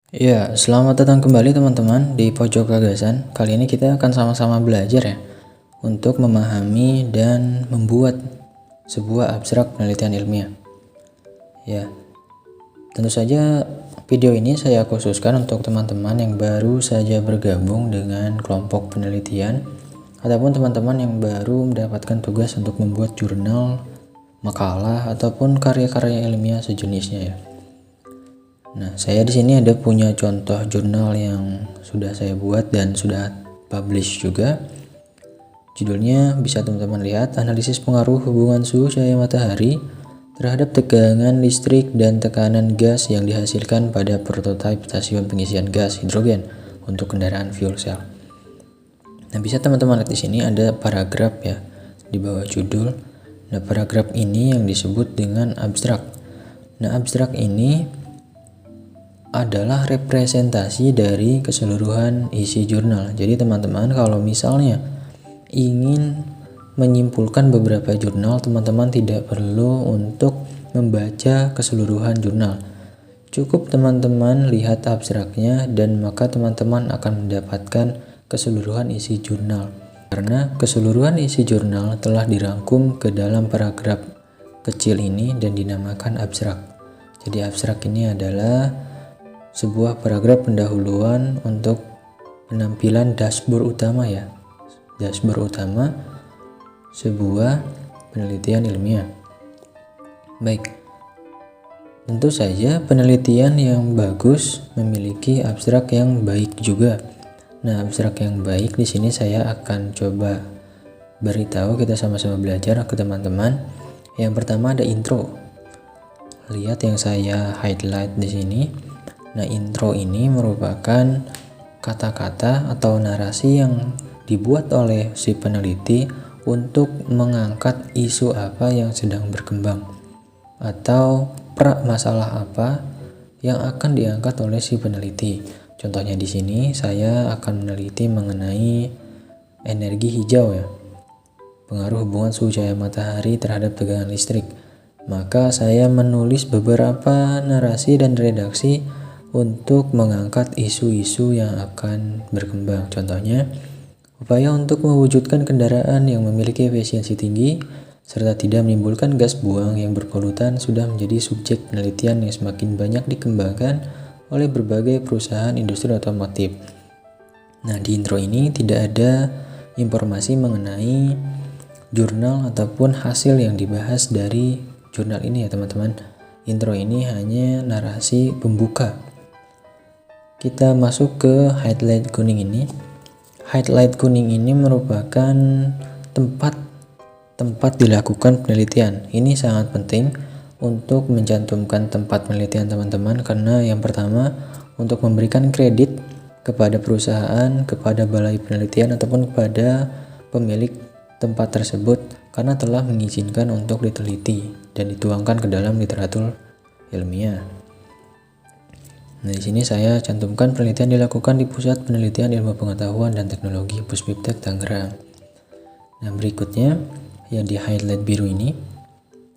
Ya, selamat datang kembali teman-teman di Pojok Gagasan. Kali ini kita akan sama-sama belajar ya untuk memahami dan membuat sebuah abstrak penelitian ilmiah. Ya, tentu saja video ini saya khususkan untuk teman-teman yang baru saja bergabung dengan kelompok penelitian ataupun teman-teman yang baru mendapatkan tugas untuk membuat jurnal, makalah ataupun karya-karya ilmiah sejenisnya ya. Nah, saya di sini ada punya contoh jurnal yang sudah saya buat dan sudah publish juga. Judulnya bisa teman-teman lihat, analisis pengaruh hubungan suhu cahaya matahari terhadap tegangan listrik dan tekanan gas yang dihasilkan pada prototipe stasiun pengisian gas hidrogen untuk kendaraan fuel cell. Nah, bisa teman-teman lihat di sini ada paragraf ya di bawah judul. Nah, paragraf ini yang disebut dengan abstrak. Nah, abstrak ini adalah representasi dari keseluruhan isi jurnal. Jadi teman-teman kalau misalnya ingin menyimpulkan beberapa jurnal, teman-teman tidak perlu untuk membaca keseluruhan jurnal. Cukup teman-teman lihat abstraknya dan maka teman-teman akan mendapatkan keseluruhan isi jurnal. Karena keseluruhan isi jurnal telah dirangkum ke dalam paragraf kecil ini dan dinamakan abstrak. Jadi abstrak ini adalah sebuah paragraf pendahuluan untuk penampilan dashboard utama ya. Dashboard utama sebuah penelitian ilmiah. Baik. Tentu saja penelitian yang bagus memiliki abstrak yang baik juga. Nah, abstrak yang baik di sini saya akan coba beritahu, kita sama-sama belajar ke teman-teman. Yang pertama ada intro. Lihat yang saya highlight di sini. Nah, intro ini merupakan kata-kata atau narasi yang dibuat oleh si peneliti untuk mengangkat isu apa yang sedang berkembang atau masalah apa yang akan diangkat oleh si peneliti. Contohnya di sini saya akan meneliti mengenai energi hijau ya. Pengaruh hubungan suhu cahaya matahari terhadap tegangan listrik. Maka saya menulis beberapa narasi dan redaksi untuk mengangkat isu-isu yang akan berkembang. Contohnya, upaya untuk mewujudkan kendaraan yang memiliki efisiensi tinggi serta tidak menimbulkan gas buang yang berpolutan sudah menjadi subjek penelitian yang semakin banyak dikembangkan oleh berbagai perusahaan industri otomotif. Nah, di intro ini tidak ada informasi mengenai jurnal ataupun hasil yang dibahas dari jurnal ini ya teman-teman. Intro ini hanya narasi pembuka. Kita masuk ke highlight kuning ini. Highlight kuning ini merupakan tempat dilakukan penelitian. Ini sangat penting untuk mencantumkan tempat penelitian teman-teman karena yang pertama untuk memberikan kredit kepada perusahaan, kepada balai penelitian ataupun kepada pemilik tempat tersebut karena telah mengizinkan untuk diteliti dan dituangkan ke dalam literatur ilmiah. Nah, di sini saya cantumkan penelitian dilakukan di Pusat Penelitian Ilmu Pengetahuan dan Teknologi Puspiptek Tangerang. Nah, berikutnya yang di highlight biru ini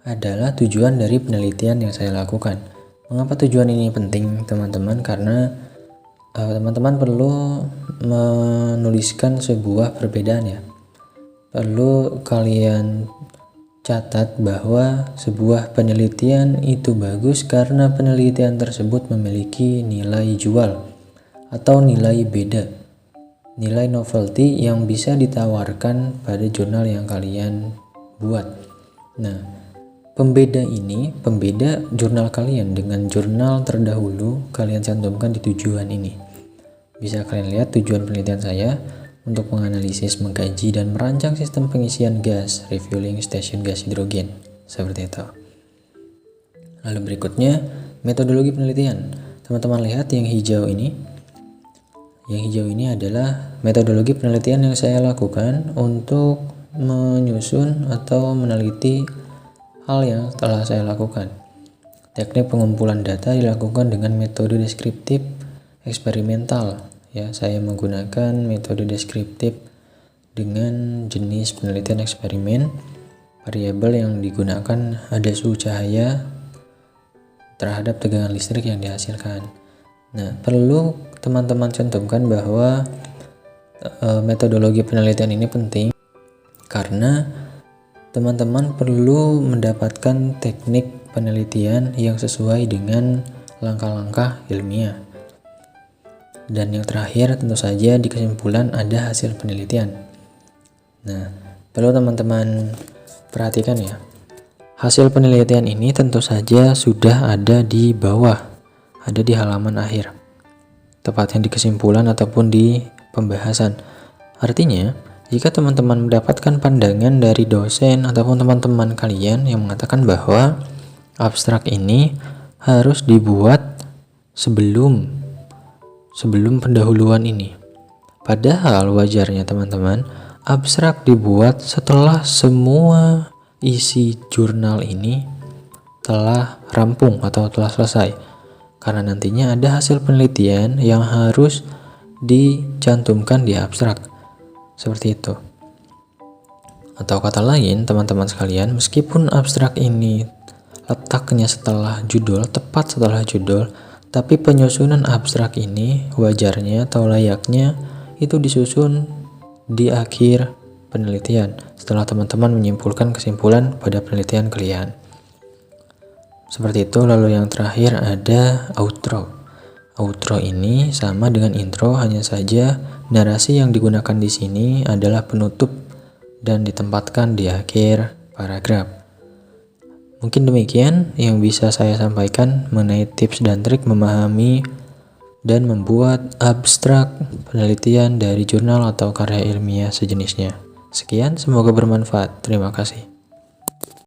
adalah tujuan dari penelitian yang saya lakukan. Mengapa tujuan ini penting, teman-teman? Karena teman-teman perlu menuliskan sebuah perbedaan ya. Perlu kalian catat bahwa sebuah penelitian itu bagus karena penelitian tersebut memiliki nilai jual atau nilai beda, nilai novelty yang bisa ditawarkan pada jurnal yang kalian buat. Nah, pembeda jurnal kalian dengan jurnal terdahulu kalian cantumkan di tujuan ini. Bisa kalian lihat tujuan penelitian saya untuk menganalisis, mengkaji, dan merancang sistem pengisian gas refueling stasiun gas hidrogen seperti itu. Lalu berikutnya metodologi penelitian. Teman-teman lihat yang hijau ini. Yang hijau ini adalah metodologi penelitian yang saya lakukan untuk menyusun atau meneliti hal yang telah saya lakukan. Teknik pengumpulan data dilakukan dengan metode deskriptif eksperimental. Ya, saya menggunakan metode deskriptif dengan jenis penelitian eksperimen. Variabel yang digunakan ada suhu cahaya terhadap tegangan listrik yang dihasilkan. Nah, perlu teman-teman cantumkan bahwa metodologi penelitian ini penting karena teman-teman perlu mendapatkan teknik penelitian yang sesuai dengan langkah-langkah ilmiah. Dan yang terakhir tentu saja di kesimpulan ada hasil penelitian. Nah, perlu teman-teman perhatikan ya. Hasil penelitian ini tentu saja sudah ada di bawah, ada di halaman akhir. Tepatnya di kesimpulan ataupun di pembahasan. Artinya, jika teman-teman mendapatkan pandangan dari dosen ataupun teman-teman kalian yang mengatakan bahwa abstrak ini harus dibuat sebelum pendahuluan ini. Padahal wajarnya teman-teman, abstrak dibuat setelah semua isi jurnal ini telah rampung atau telah selesai. Karena nantinya ada hasil penelitian yang harus dicantumkan di abstrak. Seperti itu. Atau kata lain, teman-teman sekalian, meskipun abstrak ini letaknya setelah judul, tepat setelah judul, tapi penyusunan abstrak ini wajarnya atau layaknya itu disusun di akhir penelitian setelah teman-teman menyimpulkan kesimpulan pada penelitian kalian. Seperti itu. Lalu yang terakhir ada outro. Outro ini sama dengan intro, hanya saja narasi yang digunakan di sini adalah penutup dan ditempatkan di akhir paragraf. Mungkin demikian yang bisa saya sampaikan mengenai tips dan trik memahami dan membuat abstrak penelitian dari jurnal atau karya ilmiah sejenisnya. Sekian, semoga bermanfaat. Terima kasih.